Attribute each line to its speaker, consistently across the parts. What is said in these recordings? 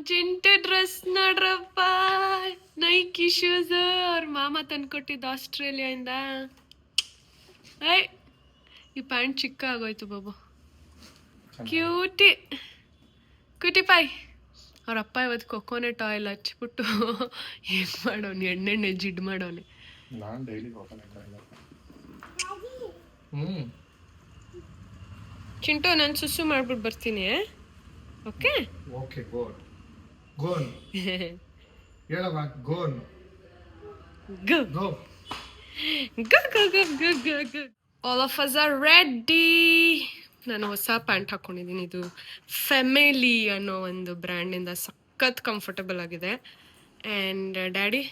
Speaker 1: Chintu dress ನೋಡ್ರಪ್ಪ, Nike shoes ಅವ್ರ ಮಾಮ ತಂದ್ಕೊಟ್ಟಿದ್ದು ಆಸ್ಟ್ರೇಲಿಯಾದಿಂದ. ಐ ಈ ಪ್ಯಾಂಟ್ ಚಿಕ್ಕ ಆಗೋಯ್ತು ಬಾಬು. Cutie cutie Pai. ಅವ್ರ ಅಪ್ಪ ಇವತ್ತು ಕೊಕೊನೆಟ್ ಆಯಿಲ್ ಹಚ್ಬಿಟ್ಟು ಏನು ಮಾಡೋನು, ಎಣ್ಣೆಣ್ಣೆ ಜಿಡ್ ಮಾಡೋನೆ. ಚಿಂಟು ನಾನು ಸುಸ್ಸು ಮಾಡ್ಬಿಟ್ಟು ಬರ್ತೀನಿ. ಓಕೆ
Speaker 2: ಓಕೆ ಗೋನ್ ಗೋನ್ ಹೇಳವಾ gone
Speaker 1: go
Speaker 2: go
Speaker 1: go go go go go go. All of us are ready. ನಾನು ಹೊಸ ಪ್ಯಾಂಟ್ ಹಾಕ್ಕೊಂಡಿದ್ದೀನಿ. ಇದು ಫೆಮಿಲಿ ಅನ್ನೋ ಒಂದು ಬ್ರ್ಯಾಂಡಿಂದ ಸಖತ್ ಕಂಫರ್ಟಬಲ್ ಆಗಿದೆ. ಆ್ಯಂಡ್ ಡ್ಯಾಡಿ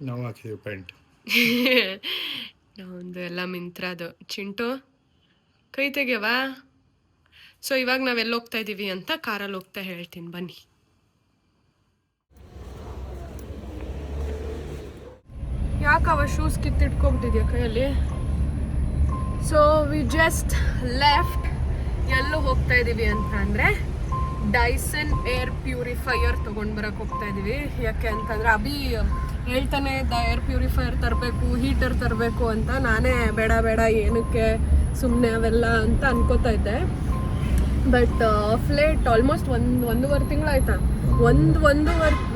Speaker 2: ನಾವು ಹಾಕಿದ್ದೀವಿ ಪ್ಯಾಂಟ್.
Speaker 1: ನಾವೊಂದು ಎಲ್ಲ ಮಿಂತ್ರದು. ಚಿಂಟು ಕೈ ತೆಗೆವಾ. ಸೊ ಇವಾಗ ನಾವೆಲ್ಲ ಹೋಗ್ತಾ ಇದ್ದೀವಿ ಅಂತ ಕಾರಲ್ಲಿ ಹೋಗ್ತಾ ಹೇಳ್ತೀನಿ, ಬನ್ನಿ. ಯಾಕವ ಶೂಸ್ ಕಿತ್ತಿಟ್ಕೊಂಡ್ಬಿಟ್ಟಿದ್ಯಾ ಕೈಯಲ್ಲಿ? So we just left. ಎಲ್ಲೂ ಹೋಗ್ತಾ ಇದ್ದೀವಿ ಅಂತ ಅಂದರೆ ಡೈಸನ್ ಏರ್ ಪ್ಯೂರಿಫೈಯರ್ ತೊಗೊಂಡು ಬರೋಕ್ಕೆ ಹೋಗ್ತಾ ಇದ್ದೀವಿ. ಯಾಕೆ ಅಂತಂದರೆ ಅಭಿ ಹೇಳ್ತಾನೆ ಏರ್ ಪ್ಯೂರಿಫೈಯರ್ ತರಬೇಕು, ಹೀಟರ್ ತರಬೇಕು ಅಂತ. ನಾನೇ ಬೇಡ ಬೇಡ ಏನಕ್ಕೆ ಸುಮ್ಮನೆ ಅವೆಲ್ಲ ಅಂತ ಅನ್ಕೋತಾ ಇದ್ದೆ. ಬಟ್ ಆಫ್ ಲೇಟ್ ಆಲ್ಮೋಸ್ಟ್ ಒಂದೂವರೆ ತಿಂಗಳಾಯ್ತಾ.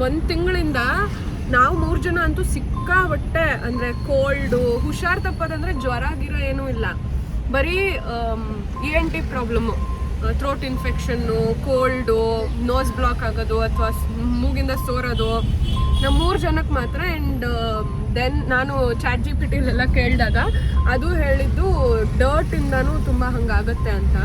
Speaker 1: ಒಂದು ತಿಂಗಳಿಂದ ನಾವು 3 ಜನ ಅಂತೂ ಸಿಕ್ಕಾಬಟ್ಟೆ ಅಂದರೆ ಕೋಲ್ಡು, ಹುಷಾರು ತಪ್ಪೋದಂದರೆ ಜ್ವರ ಗಿರ ಏನೂ ಇಲ್ಲ, ಬರೀ ENT problem, throat infection, cold, nose block ಆಗೋದು ಅಥವಾ ಮೂಗಿಂದ ಸೋರೋದು ನಮ್ಮ 3 ಜನಕ್ಕೆ ಮಾತ್ರ. ಆ್ಯಂಡ್ ದೆನ್ ನಾನು ChatGPTಲೆಲ್ಲ ಕೇಳಿದಾಗ ಅದು ಹೇಳಿದ್ದು ಡರ್ಟಿಂದನೂ ತುಂಬ ಹಂಗಾಗತ್ತೆ ಅಂತ.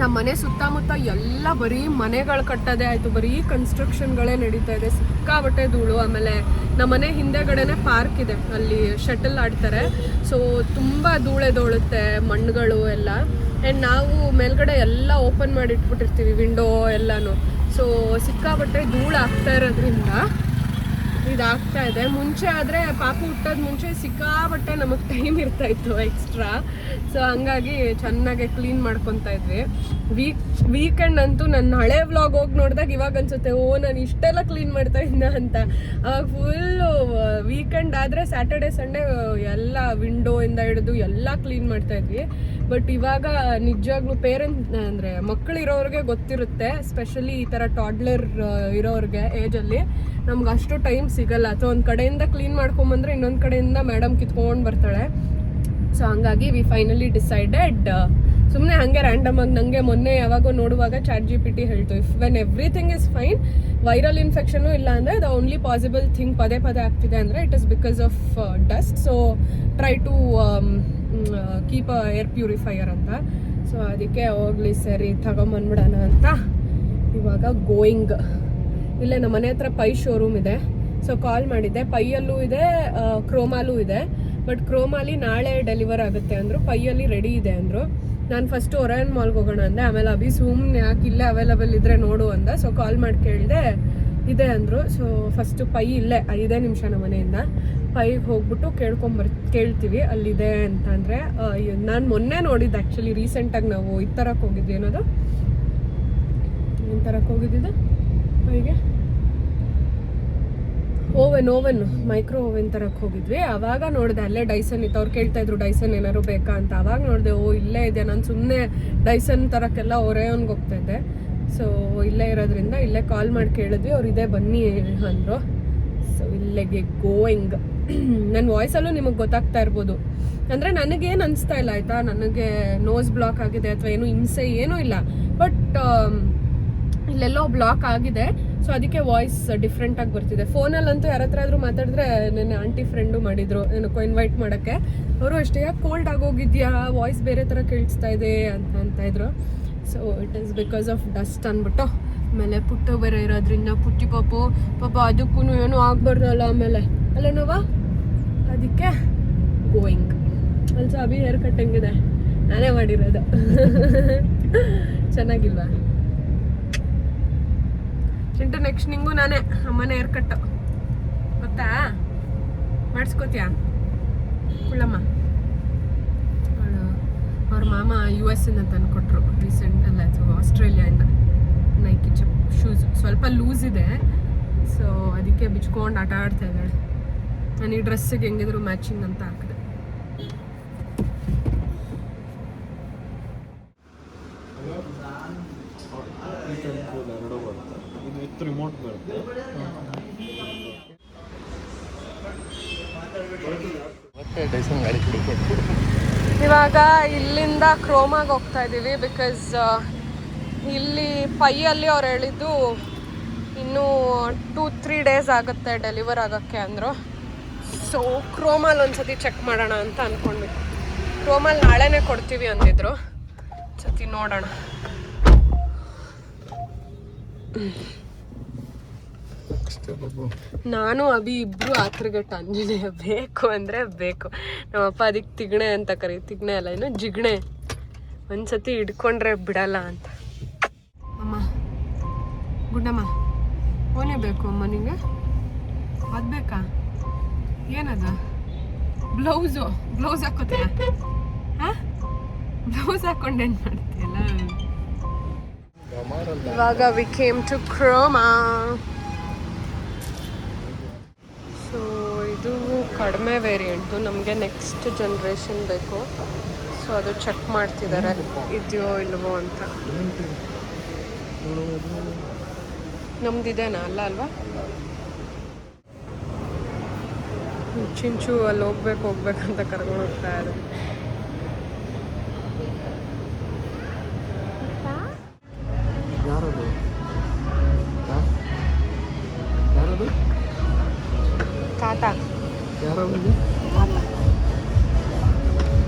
Speaker 1: ನಮ್ಮ ಮನೆ ಸುತ್ತಮುತ್ತ ಎಲ್ಲ ಬರೀ ಮನೆಗಳು ಕಟ್ಟೋದೇ ಆಯಿತು, ಬರೀ ಕನ್ಸ್ಟ್ರಕ್ಷನ್ಗಳೇ ನಡೀತಾ ಇದೆ, ಸಿಕ್ಕಾಬಟ್ಟೆ ಧೂಳು. ಆಮೇಲೆ ನಮ್ಮ ಮನೆ ಹಿಂದೆಗಡೆನೇ ಪಾರ್ಕ್ ಇದೆ, ಅಲ್ಲಿ ಶಟಲ್ ಆಡ್ತಾರೆ. ಸೊ ತುಂಬ ಧೂಳುತ್ತೆ, ಮಣ್ಣುಗಳು ಎಲ್ಲ. ಆ್ಯಂಡ್ ನಾವು ಮೇಲ್ಗಡೆ ಎಲ್ಲ ಓಪನ್ ಮಾಡಿ ಇಟ್ಬಿಟ್ಟಿರ್ತೀವಿ, ವಿಂಡೋ ಎಲ್ಲನೂ. ಸೊ ಸಿಕ್ಕಾಬಟ್ಟೆ ಧೂಳು ಆಗ್ತಾ ಇರೋದ್ರಿಂದ ಇದಾಗ್ತಾ ಇದೆ. ಮುಂಚೆ ಆದರೆ ಪಾಪು ಹುಟ್ಟೋದು ಮುಂಚೆ ಸಿಕ್ಕಾಬಟ್ಟೆ ನಮಗೆ ಟೈಮ್ ಇರ್ತಾಯಿತ್ತು ಎಕ್ಸ್ಟ್ರಾ. ಸೊ ಹಂಗಾಗಿ ಚೆನ್ನಾಗೆ ಕ್ಲೀನ್ ಮಾಡ್ಕೊತಾ ಇದ್ವಿ. ವೀಕೆಂಡ್ ಅಂತೂ ನನ್ನ ಹಳೆ ವ್ಲಾಗ್ ಹೋಗಿ ನೋಡಿದಾಗ ಇವಾಗ ಅನ್ಸುತ್ತೆ, ಓ ನಾನು ಇಷ್ಟೆಲ್ಲ ಕ್ಲೀನ್ ಮಾಡ್ತಾ ಇದ್ದ ಅಂತ. ಅವಾಗ ಫುಲ್ಲು ವೀಕೆಂಡ್ ಆದರೆ ಸ್ಯಾಟರ್ಡೆ ಸಂಡೇ ಎಲ್ಲ ವಿಂಡೋಯಿಂದ ಹಿಡಿದು ಎಲ್ಲ ಕ್ಲೀನ್ ಮಾಡ್ತಾ ಇದ್ವಿ. ಬಟ್ ಇವಾಗ ನಿಜವಾಗ್ಲೂ ಪೇರೆಂಟ್ಸ್ ಅಂದರೆ ಮಕ್ಕಳಿರೋರಿಗೆ ಗೊತ್ತಿರುತ್ತೆ, ಸ್ಪೆಷಲಿ ಈ ಥರ ಟಾಡ್ಲರ್ ಇರೋರಿಗೆ ಏಜಲ್ಲಿ ನಮ್ಗೆ ಅಷ್ಟು ಟೈಮ್ ಸಿಗಲ್ಲ. ಅಥವಾ ಒಂದು ಕಡೆಯಿಂದ ಕ್ಲೀನ್ ಮಾಡ್ಕೊಂಬಂದ್ರೆ ಇನ್ನೊಂದು ಕಡೆಯಿಂದ ಮೇಡಮ್ ಕಿತ್ಕೊಂಡು ಬರ್ತಾಳೆ. ಸೊ ಹಂಗಾಗಿ ವಿ ಫೈನಲಿ ಡಿಸೈಡೆಡ್ ಸುಮ್ಮನೆ ಹಾಗೆ ರ್ಯಾಂಡಮ್ ಆಗಿ ನನಗೆ ಮೊನ್ನೆ ಯಾವಾಗೋ ನೋಡುವಾಗ ChatGPT ಹೇಳ್ತು, if when everything is fine, viral infection ಇಲ್ಲ ಅಂದರೆ ದ ಓನ್ಲಿ ಪಾಸಿಬಲ್ ಥಿಂಗ್ ಪದೇ ಆಗ್ತಿದೆ ಅಂದರೆ it is because of dust. So try to keep a air purifier ಅಂತ. ಸೊ ಅದಕ್ಕೆ ಹೋಗ್ಲಿ ಸರಿ ತಗೊಂಬಂದ್ಬಿಡೋಣ ಅಂತ ಇವಾಗ ಗೋಯಿಂಗ್. ಇಲ್ಲೇ ನಮ್ಮ ಮನೆ ಹತ್ರ ಪೈ ಶೋರೂಮ್ ಇದೆ. ಸೊ ಕಾಲ್ ಮಾಡಿದ್ದೆ, ಪೈಯಲ್ಲೂ ಇದೆ, ಕ್ರೋಮಾಲೂ ಇದೆ. ಬಟ್ ಕ್ರೋಮಾಲಿ ನಾಳೆ ಡೆಲಿವರ್ ಆಗುತ್ತೆ ಅಂದರು, ಪೈಯಲ್ಲಿ ರೆಡಿ ಇದೆ ಅಂದರು. ನಾನು ಫಸ್ಟು ಒರಾಯನ್ ಮಾಲ್ಗೆ ಹೋಗೋಣ ಅಂದೆ, ಆಮೇಲೆ ಅಭಿ ಸುಮ್ಮನೆ ಯಾಕೆ ಇಲ್ಲೇ ಅವೈಲಬಲ್ ಇದ್ದರೆ ನೋಡು ಅಂದ. ಸೊ ಕಾಲ್ ಮಾಡಿ ಕೇಳಿದೆ, ಇದೆ ಅಂದರು. ಸೊ ಫಸ್ಟು ಪೈ ಇಲ್ಲೇ 5 ನಿಮಿಷ ನಮ್ಮ ಮನೆಯಿಂದ. ಪೈಗೆ ಹೋಗ್ಬಿಟ್ಟು ಕೇಳ್ತೀವಿ ಅಲ್ಲಿದೆ ಅಂತಂದರೆ. ನಾನು ಮೊನ್ನೆ ನೋಡಿದ್ದು ಆ್ಯಕ್ಚುಲಿ, ರೀಸೆಂಟಾಗಿ ನಾವು ತರಕ್ಕೆ ಹೋಗಿದ್ವಿ. ಏನದು ತರಕ್ಕೆ ಹೋಗಿದ್ದಿದ್ದು ಪೈಗೆ ಓವೆನ್ ಮೈಕ್ರೋ ಓವೆನ್ ತರಕ್ಕೆ ಹೋಗಿದ್ವಿ. ಆವಾಗ ನೋಡಿದೆ ಅಲ್ಲೇ ಡೈಸನ್ ಇತ್ತು. ಅವ್ರು ಕೇಳ್ತಾಯಿದ್ರು ಡೈಸನ್ ಏನಾದ್ರು ಬೇಕಾ ಅಂತ. ಆವಾಗ ನೋಡಿದೆ, ಓ ಇಲ್ಲೇ ಇದೆ. ನಾನು ಸುಮ್ಮನೆ ಡೈಸನ್ ತರಕ್ಕೆಲ್ಲ ಒರೆಯೋನ್ಗೆ ಹೋಗ್ತಾಯಿದ್ದೆ. ಸೊ ಇಲ್ಲೇ ಇರೋದ್ರಿಂದ ಇಲ್ಲೇ ಕಾಲ್ ಮಾಡಿ ಕೇಳಿದ್ವಿ, ಅವ್ರು ಇದೇ ಬನ್ನಿ ಅಂದರು. ಸೊ ಇಲ್ಲಿಗೆ ಗೋಯಿಂಗ್. ನನ್ನ ವಾಯ್ಸಲ್ಲೂ ನಿಮಗೆ ಗೊತ್ತಾಗ್ತಾ ಇರ್ಬೋದು. ಅಂದರೆ ನನಗೇನು ಅನಿಸ್ತಾ ಇಲ್ಲ ಆಯಿತಾ, ನನಗೆ ನೋಸ್ ಬ್ಲಾಕ್ ಆಗಿದೆ ಅಥವಾ ಏನು ಹಿಂಸೆ ಏನೂ ಇಲ್ಲ. ಬಟ್ ಇಲ್ಲೆಲ್ಲೋ ಬ್ಲಾಕ್ ಆಗಿದೆ. ಸೊ ಅದಕ್ಕೆ ವಾಯ್ಸ್ ಡಿಫ್ರೆಂಟಾಗಿ ಬರ್ತಿದೆ. ಫೋನಲ್ಲಂತೂ ಯಾರ ಹತ್ರ ಆದರೂ ಮಾತಾಡಿದ್ರೆ ನನ್ನ ಆಂಟಿ ಫ್ರೆಂಡು ಮಾಡಿದರು ಏನಕ್ಕೋ ಇನ್ವೈಟ್ ಮಾಡೋಕ್ಕೆ. ಅವರು ಅಷ್ಟೇ, ಯಾಕೆ ಕೋಲ್ಡ್ ಆಗೋಗಿದ್ಯಾ, ವಾಯ್ಸ್ ಬೇರೆ ಥರ ಕೇಳಿಸ್ತಾ ಇದೆ ಅಂತ ಇದ್ರು. So it is because of dust ಅಂದ್ಬಿಟ್ಟು. ಆಮೇಲೆ ಪುಟ್ಟು ಬೇರೆ ಇರೋದ್ರಿಂದ ಪುಟ್ಟಿ ಪಾಪ ಅದಕ್ಕೂ ಏನೂ ಆಗಬಾರ್ದಲ್ಲ ಆಮೇಲೆ ಅಲ್ಲೇನವ, ಅದಕ್ಕೆ ಗೋಯಿಂಗ್. ಅಲ್ಸ ಅಭಿ ಹೇರ್ ಕಟ್ ಹೆಂಗಿದೆ, ನಾನೇ ಮಾಡಿರೋದು. ಚೆನ್ನಾಗಿಲ್ವಾ ಚಿಂಟು? ನೆಕ್ಸ್ಟ್ ನಿಂಗೂ ನಾನೇ ಅಮ್ಮನೇ ಹೇರ್ ಕಟ್ಟು, ಗೊತ್ತಾ? ಮಾಡಿಸ್ಕೋತೀಯಾ ಕುಳ್ಳಮ್ಮ? ಅವ್ರ ಮಾಮ US ಇಂದ ತಂದು ಕೊಟ್ಟರು ರೀಸೆಂಟ್ ಅಲ್ಲ, ಅಥವಾ ಆಸ್ಟ್ರೇಲಿಯಾಯಿಂದ ನೈಕಿ ಶೂಸ್. ಸ್ವಲ್ಪ ಲೂಸ್ ಇದೆ, ಸೊ ಅದಕ್ಕೆ ಬಿಚ್ಕೊಂಡು ಆಟ ಆಡ್ತಾ ಇದ್ದಾಳೆ. ನಾನು ಈ ಡ್ರೆಸ್ಸಿಗೆ ಹೆಂಗಿದ್ರು ಮ್ಯಾಚಿಂಗ್ ಅಂತ ಹಾಕಿದೆ.
Speaker 2: ಇದು ವಿತ್ ರಿಮೋಟ್ ಬರುತ್ತೆ.
Speaker 1: ಇವಾಗ ಇಲ್ಲಿಂದ ಕ್ರೋಮಾಗೆ ಹೋಗ್ತಾ ಇದ್ದೀವಿ. ಬಿಕಾಸ್ ಇಲ್ಲಿ ಪೈಯಲ್ಲಿ ಅವ್ರು ಹೇಳಿದ್ದು ಇನ್ನೂ 2-3 ಡೇಸ್ ಆಗುತ್ತೆ ಡೆಲಿವರ್ ಆಗೋಕ್ಕೆ ಅಂದರು. ಸೊ ಕ್ರೋಮಲ್ಲಿ ಒಂದ್ಸತಿ ಚೆಕ್ ಮಾಡೋಣ ಅಂತ ಅಂದ್ಕೊಂಡ್ವಿ. ಕ್ರೋಮಲ್ಲಿ ನಾಳೆನೇ ಕೊಡ್ತೀವಿ ಅಂದಿದ್ರು. ಸತಿ ನೋಡೋಣ. ನಾನು ಅಭಿ ಇಬ್ರು ಆಕ್ರಿಗೆಟ್ ಆಂಜನೇಯ ಬೇಕು ಅಂದರೆ ಬೇಕು. ನಮ್ಮಪ್ಪ ಅದಕ್ಕೆ ತಿಗಣೆ ಅಂತ ಕರಿ, ತಿಗಣೆ ಅಲ್ಲ ಇನ್ನು ಜಿಗಣೆ, ಒಂದ್ಸತಿ ಹಿಡ್ಕೊಂಡ್ರೆ ಬಿಡಲ್ಲ ಅಂತ. ಅಮ್ಮ ಗುಡ್ಡಮ್ಮ ಫೋನೇ ಬೇಕು ಅಮ್ಮ ನಿಂಗೆ? ಅದು ಬೇಕಾ? ಏನದ? ಬ್ಲೌಸ್ ಹಾಕೋತೀಯ? ಹಾಂ, ಬ್ಲೌಸ್ ಹಾಕೊಂಡು ಏನು ಮಾಡ್ತೀಯಲ್ಲ. ಇವಾಗ we came to Croma. So ಇದು ಕಡಿಮೆ ವೇರಿಯಂಟು, ನಮಗೆ ನೆಕ್ಸ್ಟ್ ಜನ್ರೇಷನ್ ಬೇಕು. ಸೊ ಅದು ಚೆಕ್ ಮಾಡ್ತಿದ್ದಾರೆ ಇದೆಯೋ ಇಲ್ವೋ ಅಂತ. ನಮ್ದಿದೇನಾ? ಅಲ್ಲ ಅಲ್ವಾ? ಚಿಂಚು ಅಲ್ಲಿ ಹೋಗ್ಬೇಕಂತ ಕರ್ಕೊಂಡು ಹೋಗ್ತಾ ಇದೆ. ತಾತ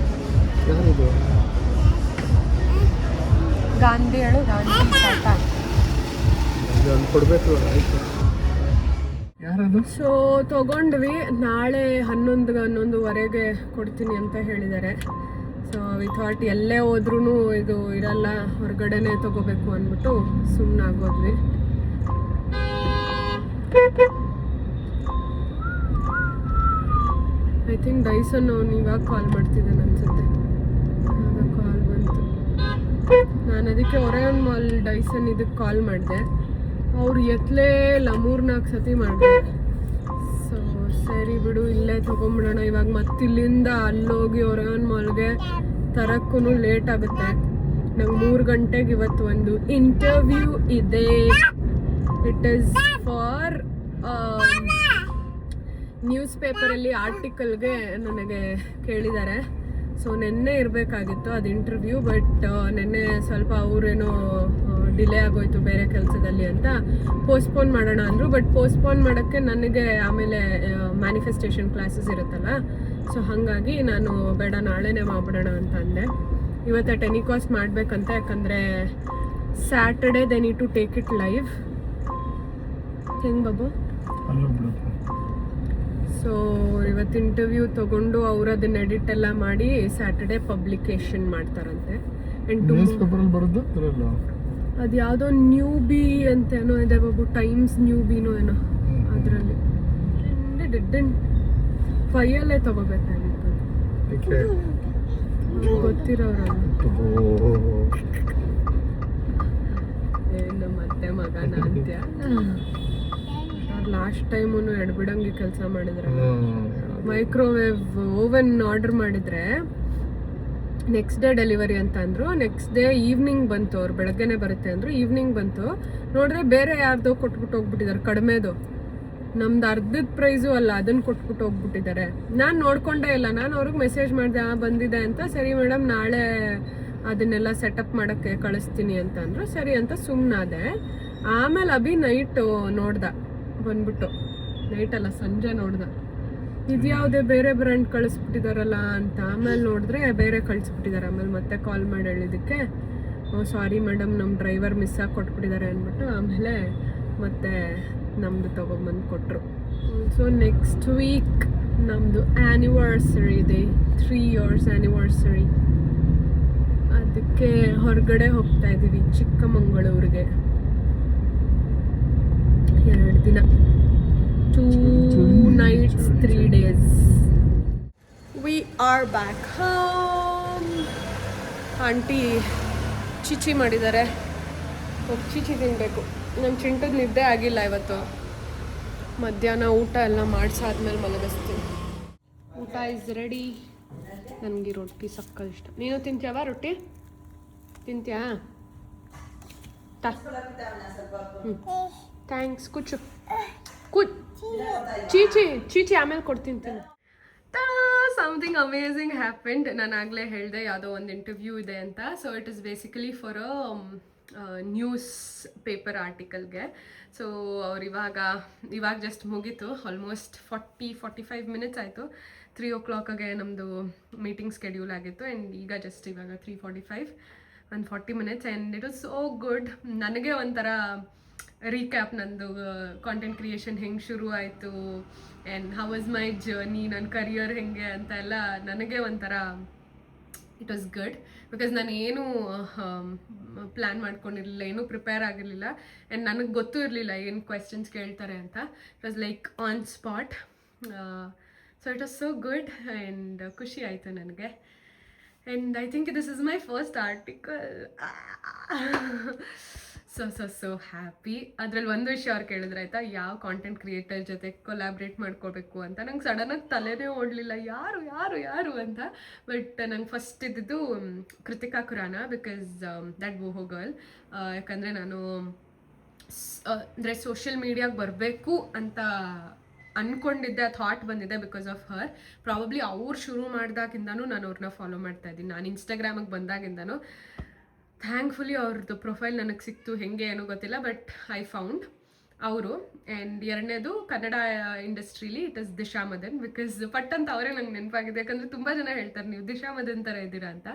Speaker 1: ಗಾಂಧಿ ಹೇಳು, ಗಾಂಧಿ ತಾತ
Speaker 2: ಕೊಡ್ಬೇಕು.
Speaker 1: ಸೊ ತಗೊಂಡ್ವಿ. ನಾಳೆ 11-11:15 ಕೊಡ್ತೀನಿ ಅಂತ ಹೇಳಿದ್ದಾರೆ. ಸೊ ವಿ ಥಾಟ್ ಎಲ್ಲೇ ಹೋದ್ರೂ ಇದು ಇರಲ್ಲ, ಹೊರಗಡೆನೇ ತಗೋಬೇಕು ಅಂದ್ಬಿಟ್ಟು ಸುಮ್ಮನಾಗೋದ್ವಿ. ಐ ಥಿಂಕ್ ಡೈಸನ್ ಅವ್ನು ಇವಾಗ ಕಾಲ್ ಮಾಡ್ತಿದ್ದಾನೆ ಅನ್ಸುತ್ತೆ. ಕಾಲ್ ಬಂತು. ನಾನು ಅದಕ್ಕೆ ಒರೆಯಾನ್ ಮಾಲ್ ಡೈಸನ್ ಇದಕ್ಕೆ ಕಾಲ್ ಮಾಡಿದೆ. ಅವ್ರು ಎತ್ತಲೇ ಇಲ್ಲ, 3-4 ಸತಿ ಮಾಡಿದೆ. ಸೊ ಸರಿ ಬಿಡು, ಇಲ್ಲೇ ತೊಗೊಂಬಿಡೋಣ. ಇವಾಗ ಮತ್ತಿಲ್ಲಿಂದ ಅಲ್ಲೋಗಿ ಒರೆಯಾನ್ ಮಾಲ್ಗೆ ತರಕ್ಕೂ ಲೇಟ್ ಆಗುತ್ತೆ. ನಂಗೆ 3 ಗಂಟೆಗೆ ಇವತ್ತು ಒಂದು ಇಂಟರ್ವ್ಯೂ ಇದೆ. ಇಟ್ ಈಸ್ ಫಾರ್ ನ್ಯೂಸ್ ಪೇಪರಲ್ಲಿ ಆರ್ಟಿಕಲ್ಗೆ ನನಗೆ ಕೇಳಿದ್ದಾರೆ. ಸೊ ನೆನ್ನೆ ಇರಬೇಕಾಗಿತ್ತು ಅದು ಇಂಟರ್ವ್ಯೂ, ಬಟ್ ನೆನ್ನೆ ಸ್ವಲ್ಪ ಅವರೇನೋ ಡಿಲೇ ಆಗೋಯ್ತು ಬೇರೆ ಕೆಲಸದಲ್ಲಿ ಅಂತ ಪೋಸ್ಟ್ಪೋನ್ ಮಾಡೋಣ ಅಂದರು. ಬಟ್ ಪೋಸ್ಟ್ಪೋನ್ ಮಾಡೋಕ್ಕೆ ನನಗೆ ಆಮೇಲೆ ಮ್ಯಾನಿಫೆಸ್ಟೇಷನ್ ಕ್ಲಾಸಸ್ ಇರುತ್ತಲ್ಲ, ಸೊ ಹಾಗಾಗಿ ನಾನು ಬೇಡ ನಾಳೆನೇ ಮಾಡಿಬಿಡೋಣ ಅಂತ ಅಂದೆ. ಇವತ್ತು ಟೆಲಿಕಾಸ್ಟ್ ಮಾಡಬೇಕಂತ, ಯಾಕಂದರೆ Saturday they need to take it live. ಹೆಂಗೆ ಬಾಬು? ಸೊ ಇವತ್ತು ಇಂಟರ್ವ್ಯೂ ತೊಗೊಂಡು ಅವರು ಅದನ್ನ ಎಡಿಟ್ ಎಲ್ಲ ಮಾಡಿ ಸ್ಯಾಟರ್ಡೇ ಪಬ್ಲಿಕೇಶನ್ ಮಾಡ್ತಾರಂತೆ. ಅದು ಯಾವುದೋ ನ್ಯೂಬಿ ಅಂತ ಏನೋ ಇದೆ ಬಾಬು, ಟೈಮ್ಸ್ ನ್ಯೂಬಿನೋ ಏನೋ, ಅದರಲ್ಲಿ ಫೈಯಲ್ಲೇ ತಗೋಬೇಕಾಗಿತ್ತು. ಗೊತ್ತಿರೋರಲ್ಲ ಏನು ಮತ್ತೆ ಮಗನ ಅಂತ್ಯ. ಲಾಸ್ಟ್ ಟೈಮು ಎಡ್ಬಿಡಂಗೆ ಕೆಲಸ ಮಾಡಿದ್ರಲ್ಲ. ಮೈಕ್ರೋವೇವ್ ಓವನ್ ಆರ್ಡರ್ ಮಾಡಿದರೆ ನೆಕ್ಸ್ಟ್ ಡೇ ಡೆಲಿವರಿ ಅಂತ ಅಂದರು. ನೆಕ್ಸ್ಟ್ ಡೇ ಈವ್ನಿಂಗ್ ಬಂತು. ಅವ್ರು ಬೆಳಗ್ಗೆನೇ ಬರುತ್ತೆ ಅಂದರು, ಈವ್ನಿಂಗ್ ಬಂತು. ನೋಡಿದ್ರೆ ಬೇರೆ ಯಾರ್ದೋ ಕೊಟ್ಬಿಟ್ಟು ಹೋಗ್ಬಿಟ್ಟಿದ್ದಾರೆ, ಕಡಿಮೆದು. ನಮ್ದು ಅರ್ಧದ ಪ್ರೈಸು ಅಲ್ಲ, ಅದನ್ನು ಕೊಟ್ಬಿಟ್ಟು ಹೋಗ್ಬಿಟ್ಟಿದ್ದಾರೆ. ನಾನು ನೋಡ್ಕೊಂಡೇ ಇಲ್ಲ. ನಾನು ಅವ್ರಿಗೆ ಮೆಸೇಜ್ ಮಾಡಿದೆ ಬಂದಿದೆ ಅಂತ. ಸರಿ ಮೇಡಮ್, ನಾಳೆ ಅದನ್ನೆಲ್ಲ ಸೆಟಪ್ ಮಾಡೋಕ್ಕೆ ಕಳಿಸ್ತೀನಿ ಅಂತ ಅಂದರು. ಸರಿ ಅಂತ ಸುಮ್ಮನಾದೆ. ಆಮೇಲೆ ಅಭಿ ನೈಟು ನೋಡ್ದ, ಬಂದ್ಬಿಟ್ಟು ನೈಟಲ್ಲ ಸಂಜೆ ನೋಡ್ದ, ಇದ್ಯಾವುದೇ ಬೇರೆ ಬ್ರ್ಯಾಂಡ್ ಕಳಿಸ್ಬಿಟ್ಟಿದಾರಲ್ಲ ಅಂತ. ಆಮೇಲೆ ನೋಡಿದ್ರೆ ಬೇರೆ ಕಳಿಸ್ಬಿಟ್ಟಿದ್ದಾರೆ. ಆಮೇಲೆ ಮತ್ತೆ ಕಾಲ್ ಮಾಡಿ ಹೇಳಿದ್ದಕ್ಕೆ, ಓ ಸಾರಿ ಮೇಡಮ್, ನಮ್ಮ ಡ್ರೈವರ್ ಮಿಸ್ ಆಗಿ ಕೊಟ್ಬಿಟ್ಟಿದ್ದಾರೆ ಅಂದ್ಬಿಟ್ಟು ಆಮೇಲೆ ಮತ್ತೆ ನಮ್ಮದು ತೊಗೊಂಬಂದು ಕೊಟ್ಟರು. ಸೊ ನೆಕ್ಸ್ಟ್ ವೀಕ್ ನಮ್ಮದು ಆ್ಯನಿವರ್ಸರಿ ಇದೆ, 3 years ಆ್ಯನಿವರ್ಸರಿ. ಅದಕ್ಕೆ ಹೊರಗಡೆ ಹೋಗ್ತಾ ಇದ್ದೀವಿ, ಚಿಕ್ಕಮಗಳೂರಿಗೆ. 2 ದಿನ, 2 nights 3 days. Are back home. Aunty ಚಿಚಿ ಮಾಡಿದ್ದಾರೆ, ಹೋಗಿ ಚಿಚಿ ತಿನ್ನಬೇಕು. ನಮ್ಮ ಚಿಂಟದ ನಿದ್ದೆ ಆಗಿಲ್ಲ ಇವತ್ತು. ಮಧ್ಯಾಹ್ನ ಊಟ ಎಲ್ಲ ಮಾಡಿಸಾದ್ಮೇಲೆ ಮಲಗಿಸ್ತೀನಿ. ಊಟ ಇಸ್ ರೆಡಿ. ನನಗೆ ರೊಟ್ಟಿ ಸಕ್ಕ ಇಷ್ಟ. ನೀನು ತಿಂತ್ಯಾವ ರೊಟ್ಟಿ? ತಿಂತ್ಯಾ? ಥ್ಯಾಂಕ್ಸ್. ಕುಚ್ಚು ಚೀಚಿ ಚೀಚಿ ಆಮೇಲೆ ಕೊಡ್ತೀನಿ. Something amazing happened. ನಾನು ಆಗಲೇ ಹೇಳಿದೆ ಯಾವುದೋ ಒಂದು ಇಂಟರ್ವ್ಯೂ ಇದೆ ಅಂತ. So it is basically for newspaper ಆರ್ಟಿಕಲ್ಗೆ. ಸೊ ಅವ್ರು ಇವಾಗ ಜಸ್ಟ್ ಮುಗೀತು. ಆಲ್ಮೋಸ್ಟ್ 45 ಮಿನಿಟ್ಸ್ ಆಯಿತು. 3 o'clockಗೆ ನಮ್ಮದು ಮೀಟಿಂಗ್ ಸ್ಕೆಡ್ಯೂಲ್ ಆಗಿತ್ತು. ಆ್ಯಂಡ್ ಇವಾಗ 3:45, 40 minutes. And it was so good. ನನಗೆ ಒಂಥರ ರೀಕ್ಯಾಪ್ ನಂದು ಕಾಂಟೆಂಟ್ ಕ್ರಿಯೇಷನ್ ಹೆಂಗೆ ಶುರು ಆಯಿತು and how was my journey, ನನ್ನ ಕರಿಯರ್ ಹೆಂಗೆ ಅಂತ ಎಲ್ಲ ನನಗೆ ಒಂಥರ ಇಟ್ ವಾಸ್ ಗುಡ್. ಬಿಕಾಸ್ ನಾನು ಏನೂ ಪ್ಲ್ಯಾನ್ ಮಾಡ್ಕೊಂಡಿರಲಿಲ್ಲ, ಏನೂ ಪ್ರಿಪೇರ್ ಆಗಿರಲಿಲ್ಲ. ಆ್ಯಂಡ್ ನನಗೆ ಗೊತ್ತೂ ಇರಲಿಲ್ಲ ಏನು ಕ್ವೆಶನ್ಸ್ ಕೇಳ್ತಾರೆ ಅಂತ. It was like on spot. So it was so good and ಖುಷಿ ಆಯಿತು ನನಗೆ. And I think this is my first article. So happy. ಅದರಲ್ಲಿ ಒಂದು ವಿಷಯ ಅವ್ರು ಕೇಳಿದ್ರೆ ಆಯಿತಾ, ಯಾವ ಕಾಂಟೆಂಟ್ ಕ್ರಿಯೇಟರ್ ಜೊತೆ ಕೊಲಾಬ್ರೇಟ್ ಮಾಡ್ಕೋಬೇಕು ಅಂತ. ನಂಗೆ ಸಡನ್ನಾಗಿ ತಲೆನೇ ಓಡಲಿಲ್ಲ ಯಾರು ಅಂತ. ಬಟ್ ನಂಗೆ ಫಸ್ಟ್ ಇದ್ದಿದ್ದು Kritika Khurana, because that boho girl. ಯಾಕಂದರೆ ನಾನು ಅಂದರೆ ಸೋಷಿಯಲ್ ಮೀಡಿಯಾಗೆ ಬರಬೇಕು ಅಂತ ಅಂದ್ಕೊಂಡಿದ್ದೆ, ಥಾಟ್ ಬಂದಿದೆ ಬಿಕಾಸ್ ಆಫ್ ಹರ್. ಪ್ರಾಬಬ್ಲಿ ಅವ್ರು ಶುರು ಮಾಡಿದಾಗಿಂದನೂ ನಾನು ಅವ್ರನ್ನ ಫಾಲೋ ಮಾಡ್ತಾ ಇದ್ದೀನಿ. ನಾನು ಇನ್ಸ್ಟಾಗ್ರಾಮಿಗೆ ಬಂದಾಗಿಂದನೂ ಥ್ಯಾಂಕ್ಫುಲಿ ಅವ್ರದ್ದು ಪ್ರೊಫೈಲ್ ನನಗೆ ಸಿಕ್ತು. ಹೆಂಗೆ ಏನೂ ಗೊತ್ತಿಲ್ಲ, ಬಟ್ ಐ ಫೌಂಡ್ ಅವರು. ಆ್ಯಂಡ್ ಎರಡನೇದು ಕನ್ನಡ ಇಂಡಸ್ಟ್ರೀಲಿ it is Disha Madan. Because ಪಟ್ ಅಂತ ಅವರೇ ನಂಗೆ ನೆನಪಾಗಿದೆ. ಯಾಕಂದರೆ ತುಂಬ ಜನ ಹೇಳ್ತಾರೆ ನೀವು ದಿಶಾ ಮದನ್ ಥರ ಇದ್ದೀರಾ ಅಂತ.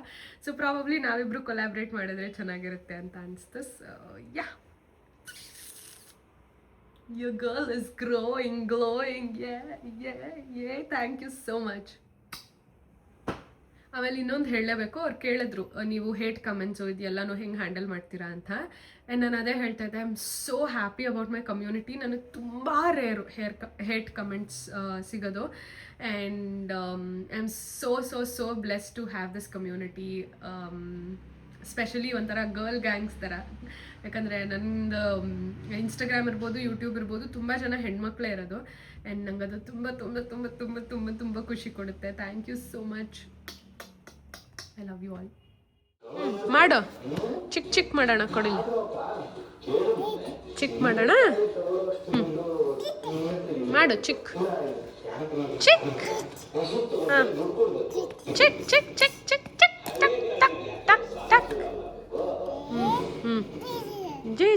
Speaker 1: ಸೊ ಪ್ರಾಬಬ್ಲಿ ನಾವಿಬ್ಬರು ಕೊಲಾಬ್ರೇಟ್ ಮಾಡಿದ್ರೆ ಚೆನ್ನಾಗಿರುತ್ತೆ ಅಂತ ಅನಿಸ್ತು. So yeah, your girl is glowing. Yeah, thank you so much. ಆಮೇಲೆ ಇನ್ನೊಂದು ಹೇಳಲೇಬೇಕು. ಅವ್ರು ಕೇಳಿದ್ರು ನೀವು ಹೇಟ್ ಕಮೆಂಟ್ಸು ಇದೆಲ್ಲನೂ ಹೆಂಗೆ ಹ್ಯಾಂಡಲ್ ಮಾಡ್ತೀರಾ ಅಂತ. ಆ್ಯಂಡ್ ನಾನು ಅದೇ ಹೇಳ್ತಾ ಇದ್ದೆ, I am so happy about my community. ನನಗೆ ತುಂಬ ರೇರು ಹೇಟ್ ಕಮೆಂಟ್ಸ್ ಸಿಗೋದು. And I am so bless to have this community. Specially ಒಂಥರ ಗರ್ಲ್ ಗ್ಯಾಂಗ್ಸ್ ಥರ. ಯಾಕಂದರೆ ನಂದು ಇನ್ಸ್ಟಾಗ್ರಾಮ್ ಇರ್ಬೋದು, ಯೂಟ್ಯೂಬ್ ಇರ್ಬೋದು, ತುಂಬ ಜನ ಹೆಣ್ಮಕ್ಳೇ ಇರೋದು. ಆ್ಯಂಡ್ ನಂಗೆ ಅದು ತುಂಬ ತುಂಬ ತುಂಬ ತುಂಬ ತುಂಬ ತುಂಬ ಖುಷಿ ಕೊಡುತ್ತೆ. Thank you so much. I love you all. ಮಾಡು, ಚಿಕ್ಕ ಮಾಡೋಣ. ಕೊಡಿ, ಚಿಕ್ಕ ಮಾಡೋಣ. ಮಾಡು ಚಿಕ್ಕ ಹಾಂ, ಚಿಕ್ಕ ಜಿ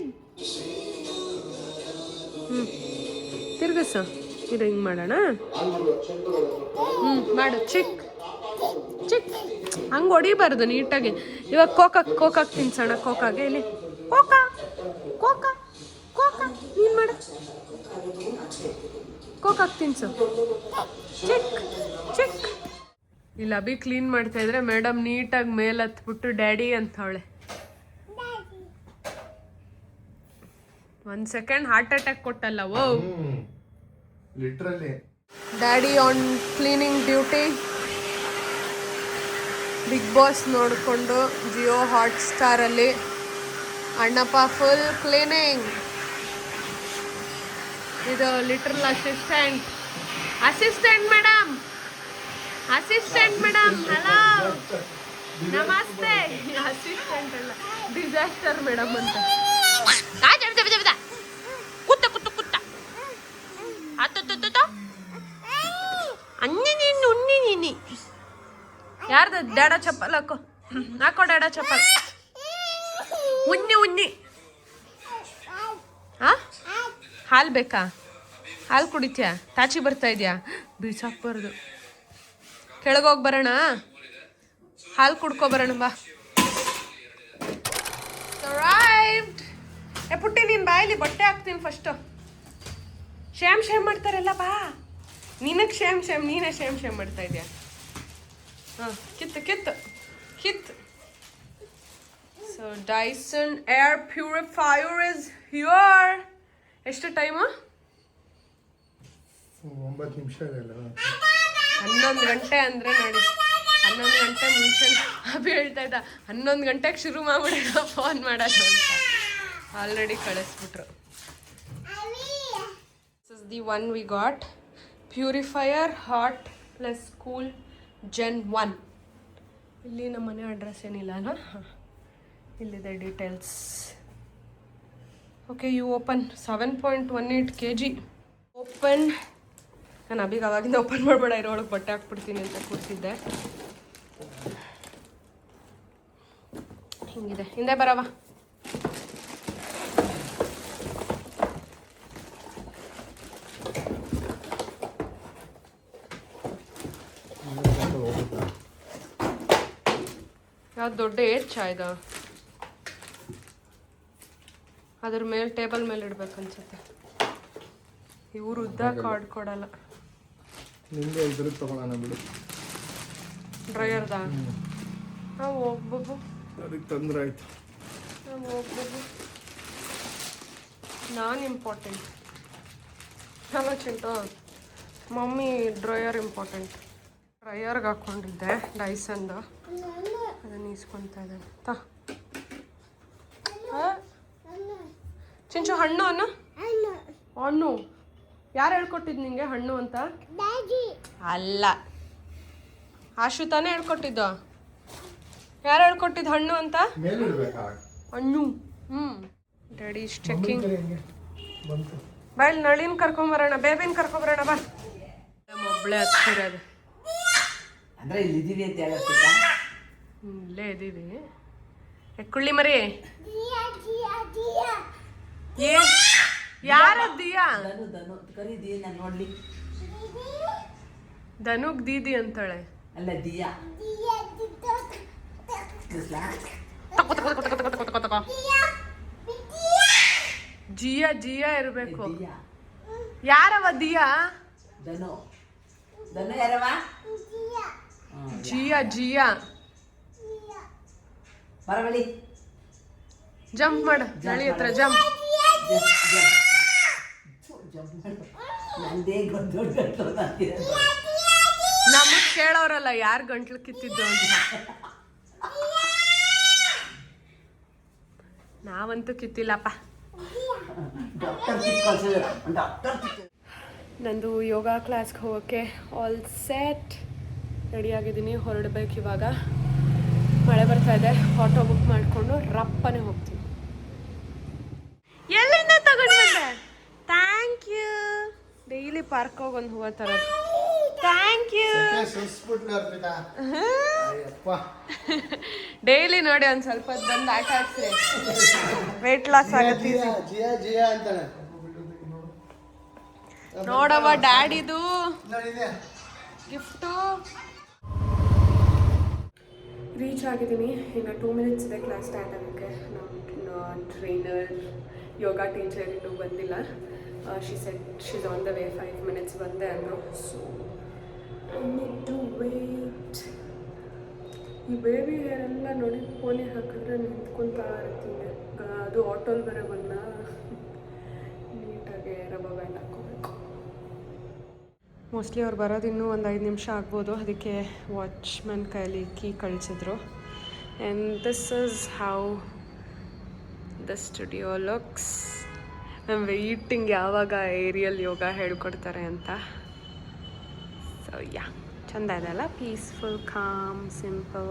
Speaker 1: ತಿರ್ಗಸ ಇದು ಹಿಂಗೆ ಮಾಡೋಣ. ಮಾಡು ಚಿಕ್ಕ ಹಂಗೆ ಹೊಡಿಬಾರ್ದು, ನೀಟಾಗಿ. ಇವಾಗ ಕೋಕಾಕ್ ತಿನ್ಸೋಣ. ಕೋಕಾಗೆ ಇಲ್ಲಿ ಕೋಕಾ ನೀನು ಮಾಡು. ಕೋಕಾಕ್ ತಿನ್ಸು. ಚಿಕ್ಕ ಇಲ್ಲಿ ಅಭಿ ಕ್ಲೀನ್ ಮಾಡ್ತಾ ಇದ್ರೆ ಮೇಡಮ್ ನೀಟಾಗಿ ಮೇಲೆ ಹತ್ಬಿಟ್ಟು ಡ್ಯಾಡಿ ಅಂತವಳೆ. 1 second ಹಾರ್ಟ್ ಅಟ್ಯಾಕ್ ಕೊಟ್ಟಲ್ಲ. Oh
Speaker 2: literally
Speaker 1: daddy on cleaning duty. Bigg Boss ನೋಡಿಕೊಂಡು ಜಿಯೋ ಹಾಟ್ಸ್ಟಾರಲ್ಲಿ ಅಣ್ಣಪ್ಪ ಫುಲ್ ಕ್ಲೀನಿಂಗ್. ಇದು ಲಿಟ್ರಲ್ ಅಸಿಸ್ಟೆಂಟ್ ಮೇಡಮ್. ಹಲೋ ನಮಸ್ತೆ. ಅಸಿಸ್ಟೆಂಟ್ ಅಲ್ಲ, ಡಿಸಾಸ್ಟರ್ ಮೇಡಮ್ ಅಂತ. ಯಾರ್ದು ಡ್ಯಾಡ ಚಪ್ಪಲ್ ಹಾಕೋ ಡ್ಯಾಡ ಚಪ್ಪಲ್. ಉನ್ನಿ ಹಾಲು ಬೇಕಾ? ಹಾಲು ಕುಡಿತ್ಯಾ? ತಾಚಿ ಬರ್ತಾ ಇದೆಯಾ? ಬೀಸಾಕ್ಬಾರ್ದು. ಕೆಳಗೋಗಿ ಬರೋಣ, ಹಾಲು ಕುಡ್ಕೊ ಬರೋಣ ಬಾ. ಪುಟ್ಟಿ ನೀನು ಬಾಯಲ್ಲಿ ಬಟ್ಟೆ ಹಾಕ್ತೀನಿ ಫಸ್ಟು. ಶೇಮ್ ಮಾಡ್ತಾರಲ್ಲ ಬಾ. ನಿನಗೆ ಶೇಮ್ ನೀನೇ ಶೇಮ್ ಮಾಡ್ತಾ ಇದೆಯಾ? ಹಾಂ, ಕಿತ್ತು. So Dyson air purifier is here. ಎಷ್ಟು ಟೈಮು?
Speaker 2: 9 ನಿಮಿಷ.
Speaker 1: 11 ಗಂಟೆ ಅಂದರೆ ನೋಡಿ. 11 ಗಂಟೆ ಮುಂಚೆ ಅಭಿ ಹೇಳ್ತಾ ಇದ್ದ 11 ಗಂಟೆಗೆ ಶುರು ಮಾಡ್ಬಿಡೋಣ ಫೋನ್ ಮಾಡೋದು ಅಂತ. ಆಲ್ರೆಡಿ ಕಳಿಸ್ಬಿಟ್ರು. This is the one we got, purifier hot plus cool Gen 1. ಇಲ್ಲಿ ನಮ್ಮ ಮನೆ ಅಡ್ರೆಸ್ ಏನಿಲ್ಲ ಅಲ್ಲ, ಇಲ್ಲಿದೆ details. Okay, you open 7.18 kg. Open. ನಾನು ಅಭಿಗೆ ಅವಾಗಿಂದ ಓಪನ್ ಮಾಡಬೇಡ ಇರೋಳಗೆ ಬಟ್ಟೆ ಹಾಕ್ಬಿಡ್ತೀನಿ ಅಂತ ಕೂತಿದ್ದೆ. ಹಿಂಗಿದೆ, ಹಿಂದೆ ಬರವ. ಯಾವ್ದು ದೊಡ್ಡ ಏರ್ಚಾ ಇದು? ಅದ್ರ ಮೇಲೆ ಟೇಬಲ್ ಮೇಲೆ ಇಡ್ಬೇಕು ಅನ್ಸುತ್ತೆ. ಇವ್ರು ಉದ್ದ ಕಾರ್ಡ್ ಕೊಡಲ್ಲ.
Speaker 2: ನಿಂಗೆ ಇದ್ರ ತಗೊಳ್ಳೋಣ ಬಿಡು.
Speaker 1: ಡ್ರೈಯರ್ದ ನಾವು ಹೋಗ್ಬೇಕು.
Speaker 2: ಅದಕ್ಕೆ ತೊಂದರೆ ಆಯ್ತು.
Speaker 1: ನಾವು ಹೋಗ್ಬೇಕು. ನಾನು ಇಂಪಾರ್ಟೆಂಟ್ ಅಲ್ಲ ಚಿಂಟು, ಮಮ್ಮಿ ಡ್ರೈಯರ್ ಇಂಪಾರ್ಟೆಂಟ್. ಡ್ರೈಯರ್ಗೆ ಹಾಕ್ಕೊಂಡಿದ್ದೆ ಡೈಸನ್ದು, ಅದನ್ನು ಈಸ್ಕೊತಾ ಇದ್ದಾನೆ. ಚಿಂಚು ಹಣ್ಣು ಅನ್ನ ಹಣ್ಣು ಯಾರು ಹೇಳ್ಕೊಟ್ಟಿದ್ದು ನಿಂಗೆ ಹಣ್ಣು ಅಂತ? ಅಲ್ಲ, ಆಶು ತಾನೇ ಹೇಳ್ಕೊಟ್ಟಿದ್ದು. ಯಾರು ಹೇಳ್ಕೊಟ್ಟಿದ್ದು ಹಣ್ಣು ಅಂತ? ಹಣ್ಣು. Daddy is checking. Bye Nalin ಕರ್ಕೊಂಬರೋಣ, ಬೇಬಿನ ಕರ್ಕೊಂಬರೋಣ ಬಾ. ಒಬ್ಳೆ ಹಚ್ಚಿರೋದು. ಇಲ್ಲೇ ಇದೀವಿ. ಕುಳ್ಳಿ ಮರಿ ಯಾರ ದಿಯಾ? ಧನುಗ್ ದೀದಿ ಅಂತಾಳೆ.
Speaker 3: ಅಲ್ಲ ದಿಯಾ.
Speaker 1: ಜಿಯಾ ಜಿಯಾ ಇರ್ಬೇಕು. ಯಾರವ ದಿಯಾ?
Speaker 3: ಧನು. ಧನು ಯಾರವ?
Speaker 1: ಜಿಯಾ ಜಿಯಾ.
Speaker 3: ಬರಬಳಿ.
Speaker 1: ಜಂಪ್ ಮಾಡ, ನಳಿ ಹತ್ರ ಜಂಪ್. ನಮಗ್ ಕೇಳೋರಲ್ಲ ಯಾರು ಗಂಟ್ಲು ಕಿತ್ತಿದ್ದು ಅಂತ. ನಾವಂತೂ ಕಿತ್ತಿಲ್ಲಪ್ಪ. ನಂದು ಯೋಗ ಕ್ಲಾಸ್ಗೆ ಹೋಗೋಕ್ಕೆ ಆಲ್ ಸೆಟ್ ರೆಡಿ ಆಗಿದ್ದೀನಿ. ಹೊರಡ್ಬೇಕು ಇವಾಗ. ಮಳೆ ಬರ್ತಾ ಇದೆ. ಆಟೋ ಬುಕ್ ಮಾಡಿಕೊಂಡು ರಪ್ಪನೆ ಹೋಗ್ತೀನಿ. ಎಲ್ಲಿಂದ ತಗೊಂಡು ಬಂದೆ? Thank you. ಡೈಲಿ ಪಾರ್ಕ್ ಹೋಗಿ ಒಂದು ಹೂವು ತರೋದು. Thank you. ಡೈಲಿ ನೋಡಿ ಒಂದು ಸ್ವಲ್ಪ ಹೊತ್ತು ಬಂದು ಆಟ ಆಡ್ಸ್ರಿ. ವೇಟ್ ಲಾಸ್ ಆಗುತ್ತೆ. ನೋಡವ ಡ್ಯಾಡಿದು ಗಿಫ್ಟು. ರೀಚ್ ಆಗಿದ್ದೀನಿ. ಇನ್ನು 2 minutes ಇದೆ ಕ್ಲಾಸ್ ಸ್ಟಾರ್ಟ್ ಆಗೋಕ್ಕೆ. ನಮ್ಮ ಟ್ರೈನರ್ ಯೋಗ ಟೀಚರ್ ಇನ್ನೂ ಬಂದಿಲ್ಲ. She said she's on the way. 5 minutes ಬಂದೆ ಅಂದರು. So I need to wait. ಈ ಬೇಬಿ ಹೇರ್ ಎಲ್ಲ ನೋಡಿ ಫೋನಿಗೆ ಹಾಕಿದ್ರೆ ನಿಂತ್ಕೊತಾ ಇರ್ತೀನಿ. ಅದು ಆಟೋಲ್ ಬರೋ ಬನ್ನ ನೀಟಾಗಿ ರಬ್ಬರ್ ಬ್ಯಾಂಡ್ ಹಾಕ್ಕೋಬೇಕು. ಮೋಸ್ಟ್ಲಿ ಅವ್ರು ಬರೋದು ಇನ್ನೂ ಒಂದು 5 ನಿಮಿಷ ಆಗ್ಬೋದು. ಅದಕ್ಕೆ ವಾಚ್ಮ್ಯಾನ್ ಕೈಲಿ ಕೀ ಕಳಿಸಿದ್ರು. And this is how the studio looks. ನಮ್ಮ ವೆಯ್ಟಿಂಗ್ ಯಾವಾಗ ಏರಿಯಲ್ ಯೋಗ ಹೇಳ್ಕೊಡ್ತಾರೆ ಅಂತ. ಸೊ ಯಾ, ಚೆಂದ ಇದೆ ಅಲ್ಲ? Peaceful, com, simple.